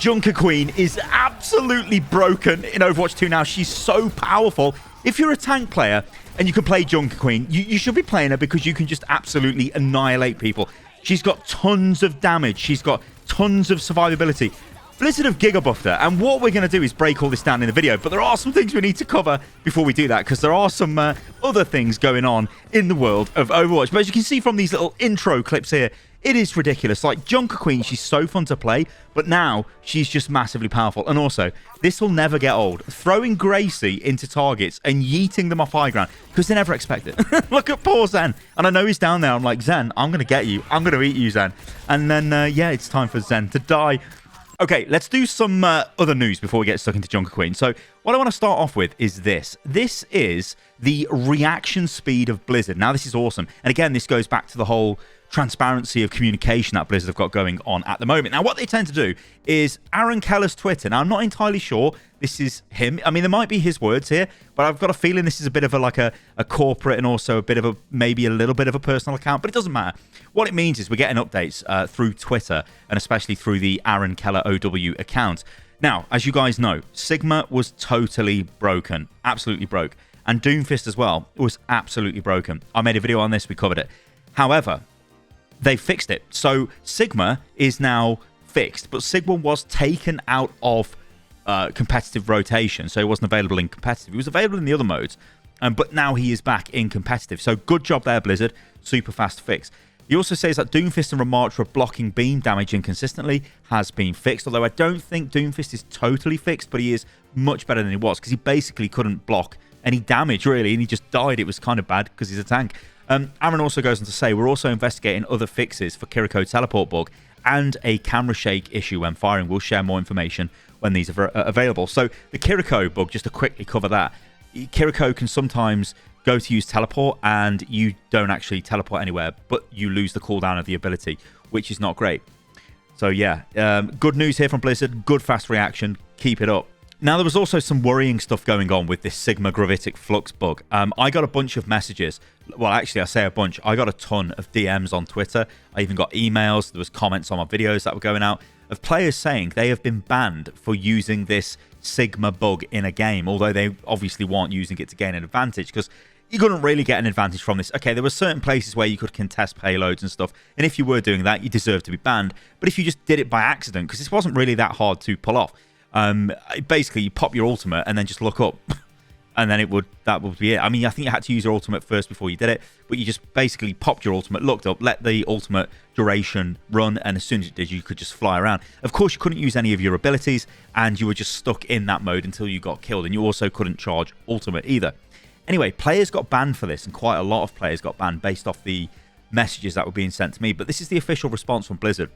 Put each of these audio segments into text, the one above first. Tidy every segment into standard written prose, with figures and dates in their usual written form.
Junkerqueen is absolutely broken in Overwatch 2 now. She's so powerful. If you're a tank player and you can play Junkerqueen, you should be playing her because you can just absolutely annihilate people. She's got tons of damage. She's got tons of survivability. Blizzard have giga-buffed her, and what we're going to do is break all this down in the video, but there are some things we need to cover before we do that, because there are some other things going on in the world of Overwatch. But as you can see from these little intro clips here, it is ridiculous. Like, Junkerqueen, she's so fun to play, but now she's just massively powerful. And also, this will never get old. Throwing Gracie into targets and yeeting them off high ground, because they never expect it. Look at poor Zen. And I know he's down there. I'm like, Zen, I'm going to get you. I'm going to eat you, Zen. And then, yeah, it's time for Zen to die. Okay, let's do some other news before we get stuck into Junkerqueen. So what I want to start off with is this. This is the reaction speed of Blizzard. Now, this is awesome. And again, this goes back to the whole transparency of communication that Blizzard have got going on at the moment. Now, what they tend to do is Aaron Keller's Twitter. Now, I'm not entirely sure this is him. I mean, there might be his words here, but I've got a feeling this is a bit of a corporate and also a bit of maybe a little bit of a personal account, but it doesn't matter. What it means is we're getting updates through Twitter and especially through the Aaron Keller OW account. Now, as you guys know, Sigma was totally broken, absolutely broke. And Doomfist as well was absolutely broken. I made a video on this, we covered it. However, they fixed it. So Sigma is now fixed, but Sigma was taken out of competitive rotation, so it wasn't available in competitive. It was available in the other modes, but now he is back in competitive. So good job there, Blizzard. Super fast fix. He also says that Doomfist and Ramattra blocking beam damage inconsistently has been fixed, although I don't think Doomfist is totally fixed, but he is much better than he was, because he basically couldn't block any damage, really, and he just died. It was kind of bad because he's a tank. Aaron also goes on to say, we're also investigating other fixes for Kiriko teleport bug and a camera shake issue when firing. We'll share more information when these are available. So the Kiriko bug, just to quickly cover that, Kiriko can sometimes go to use teleport and you don't actually teleport anywhere, but you lose the cooldown of the ability, which is not great. So yeah, good news here from Blizzard. Good fast reaction. Keep it up. Now, there was also some worrying stuff going on with this Sigma Gravitic Flux bug. I got a bunch of messages. Well, actually, I say a bunch. I got a ton of DMs on Twitter. I even got emails. There was comments on my videos that were going out of players saying they have been banned for using this Sigma bug in a game, although they obviously weren't using it to gain an advantage, because you couldn't really get an advantage from this. Okay, there were certain places where you could contest payloads and stuff, and if you were doing that, you deserved to be banned. But if you just did it by accident, because this wasn't really that hard to pull off, basically you pop your ultimate and then just look up and then that would be it. I mean, I think you had to use your ultimate first before you did it, but you just basically popped your ultimate, looked up, let the ultimate duration run, and as soon as it did, you could just fly around. Of course, you couldn't use any of your abilities, and you were just stuck in that mode until you got killed, and you also couldn't charge ultimate either. Anyway, players got banned for this, and quite a lot of players got banned based off the messages that were being sent to me, but this is the official response from Blizzard.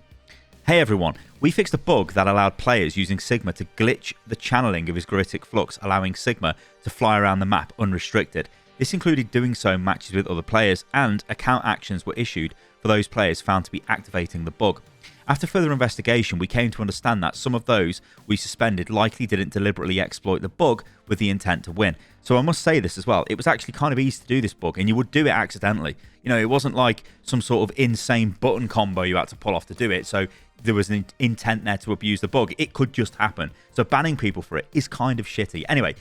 Hey everyone, we fixed a bug that allowed players using Sigma to glitch the channeling of his Gravitic Flux, allowing Sigma to fly around the map unrestricted. This included doing so in matches with other players, and account actions were issued for those players found to be activating the bug. After further investigation, we came to understand that some of those we suspended likely didn't deliberately exploit the bug with the intent to win. So I must say this as well, it was actually kind of easy to do this bug, and you would do it accidentally. You know, it wasn't like some sort of insane button combo you had to pull off to do it, so there was an intent there to abuse the bug. It could just happen. So banning people for it is kind of shitty. Anyway,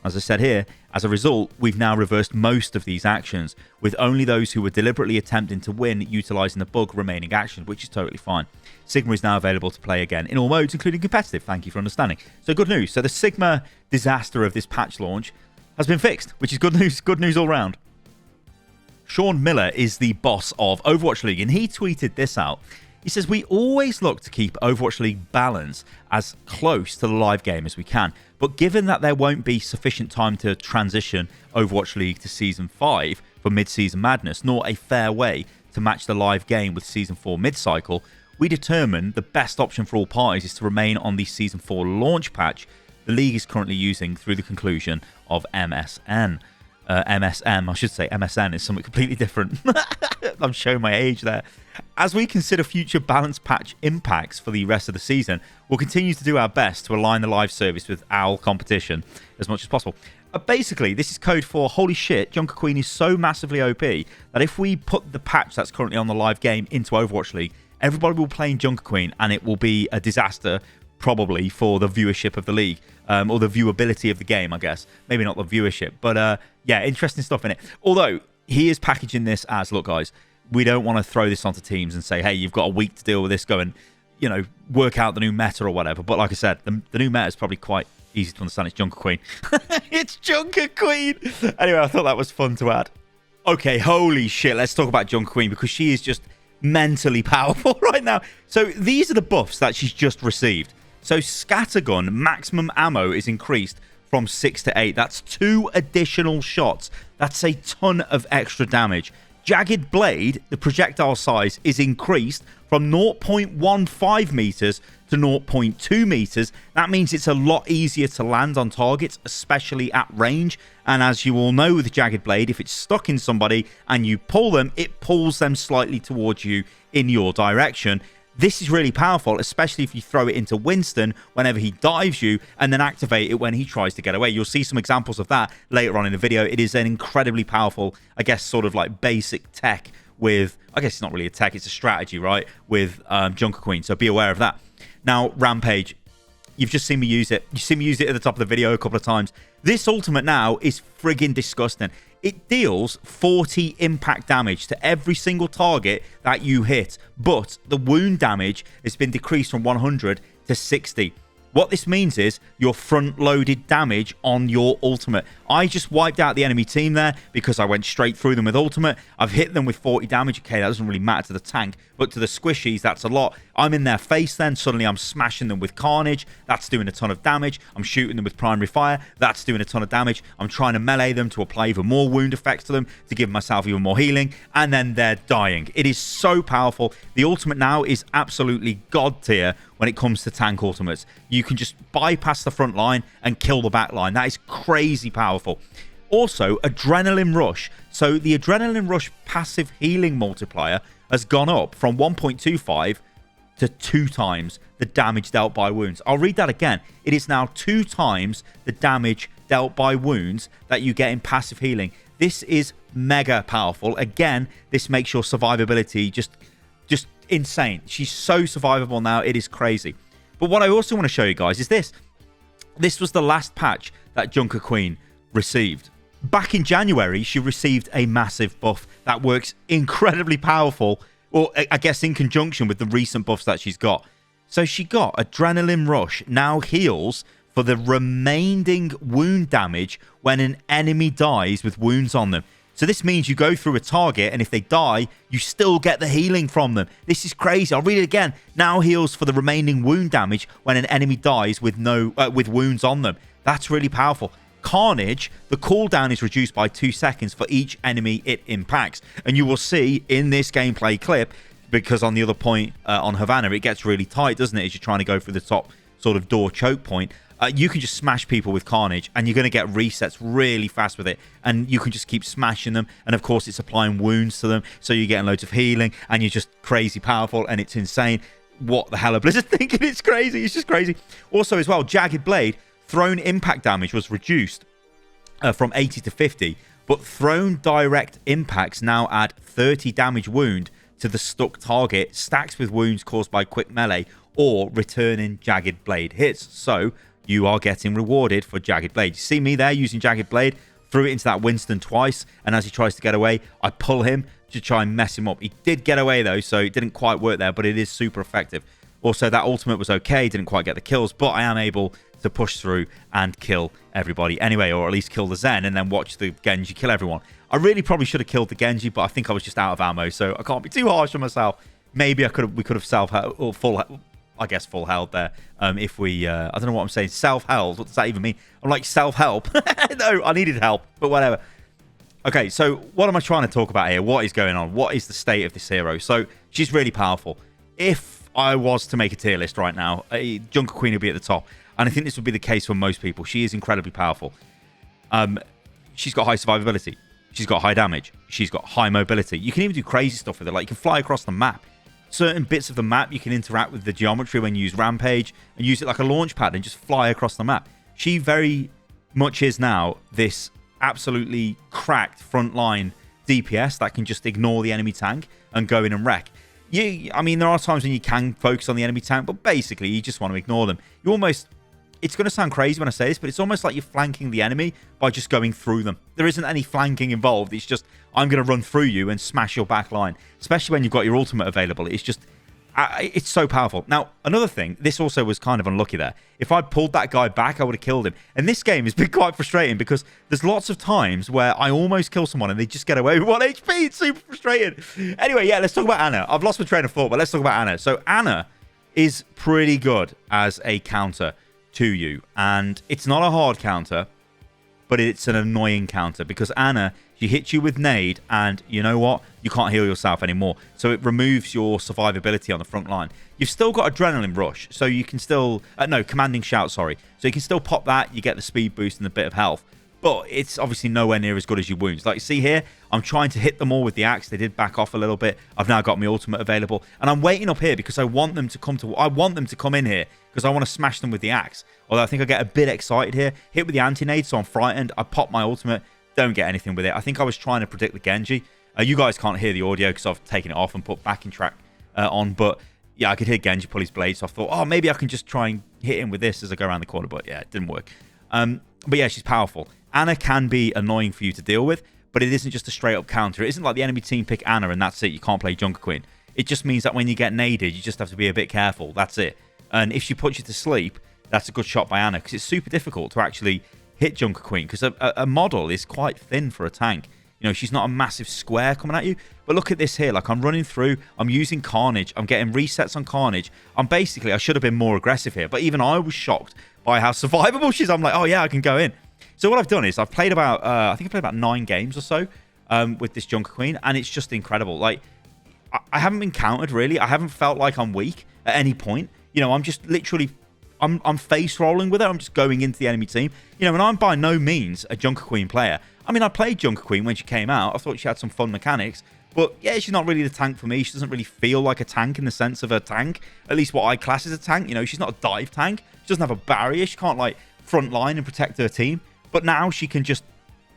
as I said here, as a result, we've now reversed most of these actions, with only those who were deliberately attempting to win utilising the bug remaining actions, which is totally fine. Sigma is now available to play again in all modes, including competitive. Thank you for understanding. So good news. So the Sigma disaster of this patch launch has been fixed, which is good news. Good news all round. Sean Miller is the boss of Overwatch League, and he tweeted this out. He says, we always look to keep Overwatch League balance as close to the live game as we can, but given that there won't be sufficient time to transition Overwatch League to Season 5 for mid-season madness, nor a fair way to match the live game with Season 4 mid-cycle, we determined the best option for all parties is to remain on the Season 4 launch patch the league is currently using through the conclusion of MSN. MSM, I should say. MSN is something completely different. I'm showing my age there. As we consider future balance patch impacts for the rest of the season, we'll continue to do our best to align the live service with our competition as much as possible. Basically, this is code for, holy shit, Junkerqueen is so massively OP that if we put the patch that's currently on the live game into Overwatch League, everybody will play in Junkerqueen and it will be a disaster probably, for the viewership of the league, or the viewability of the game, I guess. Maybe not the viewership, but yeah, interesting stuff in it. Although he is packaging this as, look, guys, we don't want to throw this onto teams and say, hey, you've got a week to deal with this, go and, you know, work out the new meta or whatever. But like I said, the new meta is probably quite easy to understand. It's Junkerqueen. It's Junkerqueen. Anyway, I thought that was fun to add. Okay, holy shit, let's talk about Junkerqueen, because she is just mentally powerful right now. So these are the buffs that she's just received. So Scattergun maximum ammo is increased from 6 to 8. That's 2 additional shots. That's a ton of extra damage. Jagged Blade, the projectile size, is increased from 0.15 meters to 0.2 meters. That means it's a lot easier to land on targets, especially at range. And as you all know with Jagged Blade, if it's stuck in somebody and you pull them, it pulls them slightly towards you in your direction. This is really powerful, especially if you throw it into Winston whenever he dives you and then activate it when he tries to get away. You'll see some examples of that later on in the video. It is an incredibly powerful, I guess, sort of like basic tech with, I guess it's not really a tech, it's a strategy, right, with Junkerqueen. So be aware of that. Now, Rampage, you've just seen me use it. You've seen me use it at the top of the video a couple of times. This ultimate now is friggin' disgusting. It deals 40 impact damage to every single target that you hit, but the wound damage has been decreased from 100 to 60. What this means is your front-loaded damage on your ultimate. I just wiped out the enemy team there because I went straight through them with ultimate. I've hit them with 40 damage. Okay, that doesn't really matter to the tank, but to the squishies, that's a lot. I'm in their face then. Suddenly, I'm smashing them with Carnage. That's doing a ton of damage. I'm shooting them with Primary Fire. That's doing a ton of damage. I'm trying to melee them to apply even more wound effects to them to give myself even more healing, and then they're dying. It is so powerful. The ultimate now is absolutely god tier when it comes to tank ultimates. You can just bypass the front line and kill the back line. That is crazy powerful. Also, Adrenaline Rush. So the Adrenaline Rush passive healing multiplier has gone up from 1.25 to 2 times the damage dealt by wounds. I'll read that again. It is now 2 times the damage dealt by wounds that you get in passive healing. This is mega powerful. Again, this makes your survivability just insane. She's so survivable now. It is crazy. But what I also want to show you guys is this. This was the last patch that Junkerqueen received. Back in January, she received a massive buff that works incredibly powerful, or I guess in conjunction with the recent buffs that she's got. So she got Adrenaline Rush, now heals for the remaining wound damage when an enemy dies with wounds on them. So this means you go through a target, and if they die, you still get the healing from them. This is crazy. I'll read it again. Now heals for the remaining wound damage when an enemy dies with with wounds on them. That's really powerful. Carnage, the cooldown is reduced by 2 seconds for each enemy it impacts. And you will see in this gameplay clip, because on the other point on Havana, it gets really tight, doesn't it, as you're trying to go through the top sort of door choke point. You can just smash people with Carnage, and you're going to get resets really fast with it. And you can just keep smashing them. And of course, it's applying wounds to them, so you're getting loads of healing, and you're just crazy powerful, and it's insane. What the hell are Blizzard thinking? It's crazy. It's just crazy. Also, as well, Jagged Blade, thrown impact damage was reduced from 80 to 50, but thrown direct impacts now add 30 damage wound to the stuck target, stacks with wounds caused by quick melee or returning Jagged Blade hits. So you are getting rewarded for Jagged Blade. You see me there using Jagged Blade, threw it into that Winston twice, and as he tries to get away, I pull him to try and mess him up. He did get away though, so it didn't quite work there, but it is super effective. Also, that ultimate was okay, didn't quite get the kills, but I am able to push through and kill everybody anyway, or at least kill the Zen and then watch the Genji kill everyone. I really probably should have killed the Genji, but I think I was just out of ammo, so I can't be too harsh on myself. Maybe we could have self-held, or full held there. If we, I don't know what I'm saying, self-held. What does that even mean? I'm like self-help. No, I needed help, but whatever. Okay, so what am I trying to talk about here? What is going on? What is the state of this hero? So she's really powerful. If I was to make a tier list right now, Junkerqueen would be at the top. And I think this would be the case for most people. She is incredibly powerful. She's got high survivability. She's got high damage. She's got high mobility. You can even do crazy stuff with her. Like, you can fly across the map. Certain bits of the map, you can interact with the geometry when you use Rampage and use it like a launch pad and just fly across the map. She very much is now this absolutely cracked frontline DPS that can just ignore the enemy tank and go in and wreck. I mean, there are times when you can focus on the enemy tank, but basically you just want to ignore them. You almost, it's going to sound crazy when I say this, but it's almost like you're flanking the enemy by just going through them. There isn't any flanking involved. It's just, I'm going to run through you and smash your back line, especially when you've got your ultimate available. It's just, it's so powerful. Now, another thing, this also was kind of unlucky there. If I'd pulled that guy back, I would have killed him. And this game has been quite frustrating because there's lots of times where I almost kill someone and they just get away with 1 HP. It's super frustrating. Anyway, yeah, let's talk about Ana. I've lost my train of thought, but let's talk about Ana. So Ana is pretty good as a counter to you. And it's not a hard counter, but it's an annoying counter because Ana, she hits you with nade and you know what? You can't heal yourself anymore. So it removes your survivability on the front line. You've still got adrenaline rush, so you can still... no, commanding shout, sorry. So you can still pop that, you get the speed boost and a bit of health. But it's obviously nowhere near as good as your wounds. Like, see here, I'm trying to hit them all with the axe. They did back off a little bit. I've now got my ultimate available. And I'm waiting up here because I want them to come in here because I want to smash them with the axe. Although I think I get a bit excited here. Hit with the anti-nade, so I'm frightened. I pop my ultimate. Don't get anything with it. I think I was trying to predict the Genji. You guys can't hear the audio because I've taken it off and put backing track on. But yeah, I could hear Genji pull his blade. So I thought, oh, maybe I can just try and hit him with this as I go around the corner. But yeah, it didn't work. But yeah, she's powerful. Ana can be annoying for you to deal with, but it isn't just a straight up counter. It isn't like the enemy team pick Ana and that's it. You can't play Junkerqueen. It just means that when you get naded, you just have to be a bit careful. That's it. And if she puts you to sleep, that's a good shot by Ana because it's super difficult to actually hit Junkerqueen because a model is quite thin for a tank. You know, she's not a massive square coming at you. But look at this here. Like, I'm running through. I'm using Carnage. I'm getting resets on Carnage. I should have been more aggressive here. But even I was shocked by how survivable she is. I'm like, oh, yeah, I can go in. So what I've done is I've played about, I think I played about 9 games or so with this Junkerqueen. And it's just incredible. Like, I haven't been countered, really. I haven't felt like I'm weak at any point. You know, I'm just literally... I'm face rolling with her. I'm just going into the enemy team. You know, and I'm by no means a Junkerqueen player. I mean, I played Junkerqueen when she came out. I thought she had some fun mechanics. But yeah, she's not really the tank for me. She doesn't really feel like a tank in the sense of a tank. At least what I class as a tank. You know, she's not a dive tank. She doesn't have a barrier. She can't, like, front line and protect her team. But now she can just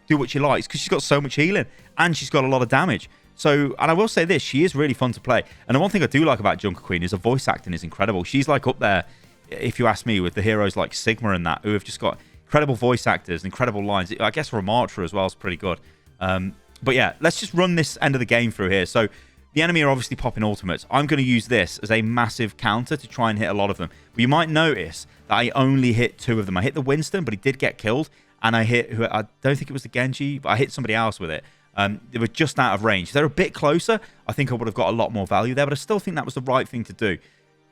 do what she likes because she's got so much healing. And she's got a lot of damage. So, and I will say this. She is really fun to play. And the one thing I do like about Junkerqueen is her voice acting is incredible. She's, like, up there, if you ask me, with the heroes like Sigma and that, who have just got incredible voice actors, incredible lines. I guess Ramattra as well is pretty good. But yeah, let's just run this end of the game through here. So the enemy are obviously popping ultimates. I'm going to use this as a massive counter to try and hit a lot of them. But you might notice that I only hit 2 of them. I hit the Winston, but he did get killed. And I hit, I don't think it was the Genji, but I hit somebody else with it. They were just out of range. If they're a bit closer, I think I would have got a lot more value there. But I still think that was the right thing to do.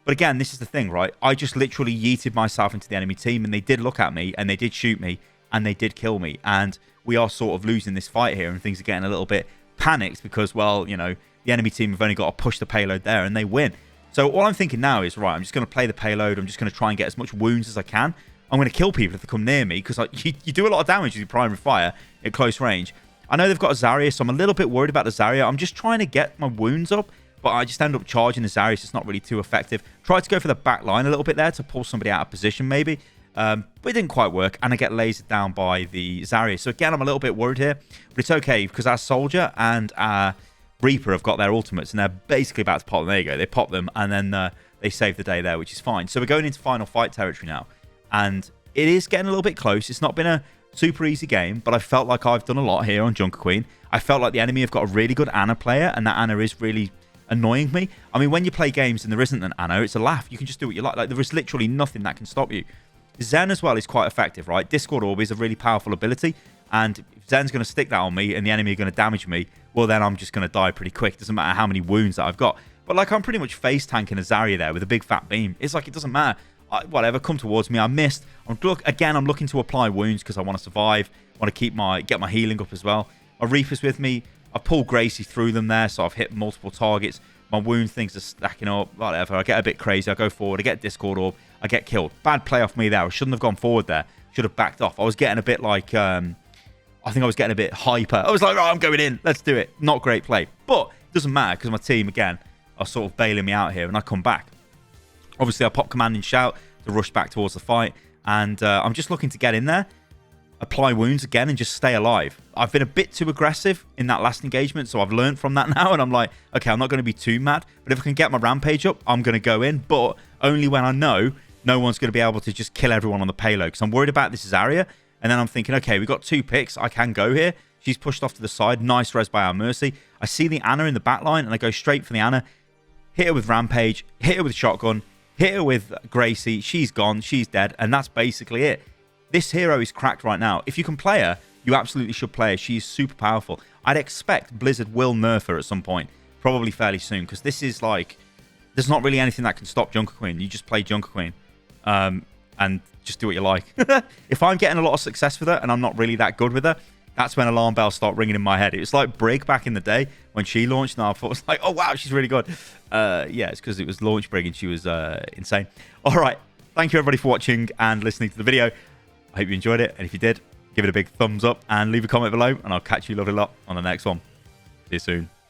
But again, this is the thing, right? I just literally yeeted myself into the enemy team, and they did look at me, and they did shoot me, and they did kill me. And we are sort of losing this fight here, and things are getting a little bit panicked because, well, you know, the enemy team have only got to push the payload there, and they win. So all I'm thinking now is, right, I'm just going to play the payload. I'm just going to try and get as much wounds as I can. I'm going to kill people if they come near me because you do a lot of damage with your primary fire at close range. I know they've got a Zarya, so I'm a little bit worried about the Zarya. I'm just trying to get my wounds up. But I just end up charging the Zarya, so it's not really too effective. Tried to go for the back line a little bit there to pull somebody out of position, maybe. But it didn't quite work, and I get lasered down by the Zarya. So again, I'm a little bit worried here. But it's okay, because our Soldier and our Reaper have got their ultimates, and they're basically about to pop them. There you go. They pop them, and then they save the day there, which is fine. So we're going into final fight territory now. And it is getting a little bit close. It's not been a super easy game, but I felt like I've done a lot here on Junkerqueen. I felt like the enemy have got a really good Ana player, and that Ana is really annoying me. I mean, when you play games and there isn't an Ana, it's a laugh. You can just do what you like. Like, there is literally nothing that can stop you. Zen as well is quite effective, right? Discord Orb is a really powerful ability, and if Zen's going to stick that on me and the enemy are going to damage me, well, then I'm just going to die pretty quick. It doesn't matter how many wounds that I've got. But, like, I'm pretty much face tanking a Zarya there with a big fat beam. It's like, it doesn't matter. Whatever, come towards me. I missed. I'm looking to apply wounds because I want to survive. I want to get my healing up as well. My Reaper's with me. I pulled Gracie through them there, so I've hit multiple targets. My wound things are stacking up, whatever. I get a bit crazy. I go forward. I get Discord Orb. I get killed. Bad play off me there. I shouldn't have gone forward there. Should have backed off. I was getting a bit like, I think I was getting a bit hyper. I was like, right, I'm going in. Let's do it. Not great play. But it doesn't matter because my team, again, are sort of bailing me out here, and I come back. Obviously, I pop command and shout to rush back towards the fight, and I'm just looking to get in there. apply wounds again and just stay alive. I've been a bit too aggressive in that last engagement, so I've learned from that now, and I'm like, okay, I'm not going to be too mad, but if I can get my rampage up, I'm going to go in, but only when I know no one's going to be able to just kill everyone on the payload, because I'm worried about this Zarya, and then I'm thinking, okay, we've got 2 picks, I can go here. She's pushed off to the side, nice res by our Mercy. I see the Ana in the back line, and I go straight for the Ana, hit her with rampage, hit her with shotgun, hit her with Gracie, she's gone, she's dead, and that's basically it. This hero is cracked right now. If you can play her, you absolutely should play her. She's super powerful. I'd expect Blizzard will nerf her at some point, probably fairly soon, because this is like, there's not really anything that can stop Junkerqueen. You just play Junkerqueen and just do what you like. If I'm getting a lot of success with her and I'm not really that good with her, that's when alarm bells start ringing in my head. It was like Brig back in the day when she launched, and I thought it was like, oh wow, she's really good. Yeah, it's because it was launch Brig and she was insane. All right, thank you everybody for watching and listening to the video. I hope you enjoyed it, and if you did, give it a big thumbs up and leave a comment below, and I'll catch you lovely lot on the next one. See you soon.